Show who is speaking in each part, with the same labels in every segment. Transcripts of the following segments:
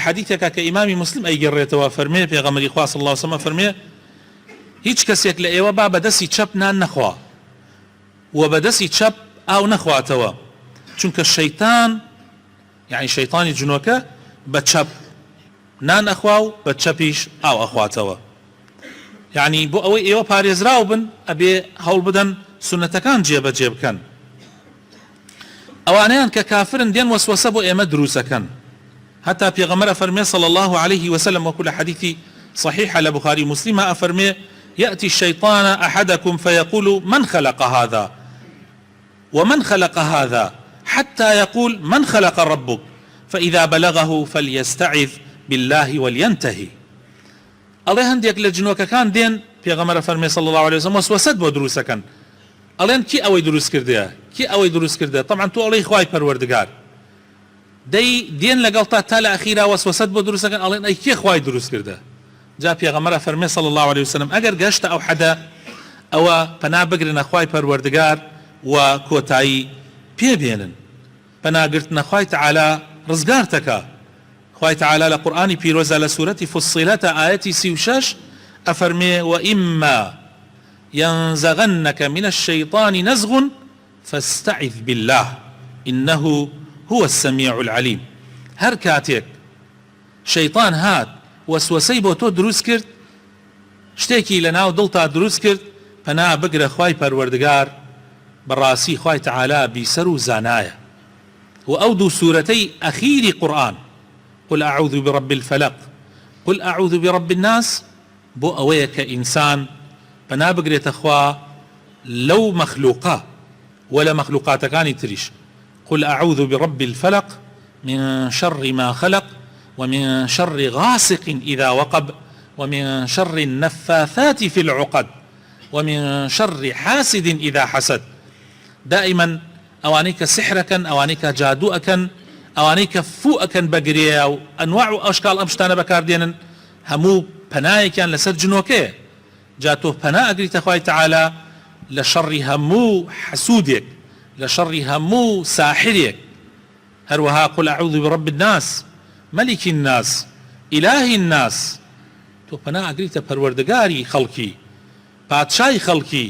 Speaker 1: حديثك كإمام مسلم أي جريتوا فرمي في غمر إخوة صلى الله عليه وسلم فرمي هیچ کەسێک لە ئێوە با بەدەستی چەپ نان نەخوا و بەدەستی چەپ ئاو نەخواتەوە چونکە شەیتان یعنی شەیتانی جنۆکە بە چەپ نان ئەخوا و بە چەپیش ئاو ئەخواتەوە یعنی بۆ ئەوەی ئێوە پارێزراو بن ئەبێ هەوڵ بدەن سونەتەکان جێبەجێ بکەن ئەوانەیان کە کافرن دێن وەسوەسە بۆ ئێمە دروسەکەن هەتا پێغەمبەر ئەفەرمێ صلى الله عليه وسلم وەکو لە حەدیثی صحيح على بخاري مسلم أفرمي يأتي الشيطان أحدكم فيقول من خلق هذا ومن خلق هذا حتى يقول من خلق ربك فإذا بلغه فليستعذ بالله ولينتهي الله هنديك لجنوك كان دين في غمر فرمي صلى الله عليه وسلم وسوسد بو دروسا كان الله كي أوي دروس كردها كي أوي دروس كردها طبعا تو الله إخواي پروردگار دين لقلتا تالا أخيرا وسوسد بو دروسا كان الله أي كي إخواي دروس كردها جاء پیغمبر فرمي صلى الله عليه وسلم اگر گشت او حدا او پنا بگرن اخوای پروردگار و کوتایی پی بینن پنا گرتن اخوای تعالی رزگار تکا اخوای تعالی لقرآن پیروز لسورة فصلت آیتی 36 افرمي وإما ينزغنك من الشيطان نزغ فاستعذ بالله إنه هو السميع العليم هر كاتيك شيطان هات وسوسەی بۆ تۆ دروست کرد شتێکی لەناو دڵتا دروست کرد پەنا بگرە خوای پەروەردگار بەڕاستی خوای تەعالا بیسەر و زانایە و ئەو دوو سوورەتەی ئەخیری قورئان قل أعوذ برب الفلق قل أعوذ برب الناس بۆ ئەوەیە کە ئینسان پەنا بگرێتە خوا لەو مەخلوقە ولا مەخلوقاتەکانی تریش قل أعوذ برب الفلق من شر ما خلق ومن شر غاسق إذا وقب ومن شر النفاثات في العقد ومن شر حاسد إذا حسد دائما أوانيك سحركا أوانيك جادوءكا أوانيك فوءكا بقريا أنواع أشكال أمشتان بكاردين همو پنايكا لسر جنوكي جاتو پنا أقريت أخوي تعالى لشر همو حسودك لشر همو ساحرك هروها قل أعوذ برب الناس ملك الناس إله الناس تو پنا أقريت پروردگاري خلقي پادشاي خلقي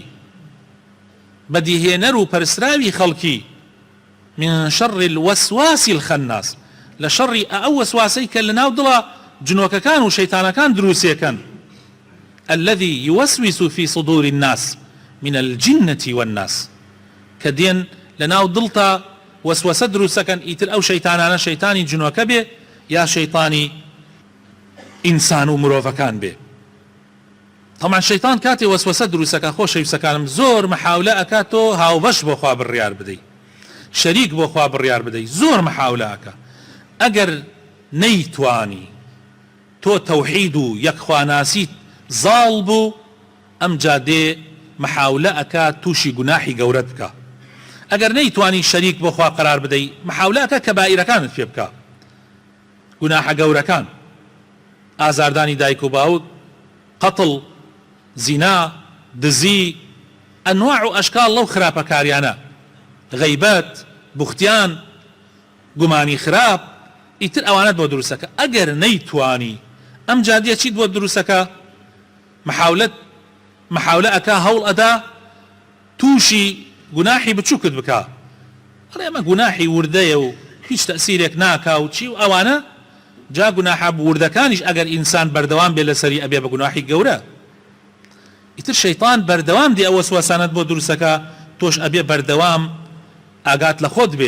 Speaker 1: بديهينر و پرسراوي خلقي من شر الوسواس الخناس لشر أو وسواسيك لناو دلا جنوك كان وشيطان كان دروسي كان الذي يوسوس في صدور الناس من الجنة والناس كدين لناو دلتا وسوسة دروسا كان إيتر أو شيطانانا شيطاني جنوك به يا شيطاني إنسان مروفا كان به طبعا الشيطان كاتي وسوسة دروسك خوش يفسكانم زور محاولة أكاتو هاو بش بو خواب الريار بدي شريك بو خواب الريار بدي زور محاولة أكا أجر نيتواني تو توحيدو يكخوا ناسيت ظالبو أم جادي محاولة أكا توشي قناحي قوردك أجر نيتواني شريك بو خوا قرار بدي محاولة أكا كبائر كانت في بكا قناح قوركان آزارداني دايكو باود قتل زنا دزي أنواع أشكال لو خراب كاريانا غيبات بختيان قماني خراب إتر أوانات بو دروسك أجر نيتواني أم جادية چيد بو دروسك محاولة أكا هول أدا توشي قناحي بتشوكد بكا أرى ما قناحي وردية و هیچ تأثيرك ناكا و چي أوانا جا قناحا بوردكانيش أجر إنسان بردوام بلا سري أبيا بقناحي قورا إتر شيطان بردوام دي أو وسواسانات بو دروسكا توش أبيا بردوام أقات لخود بي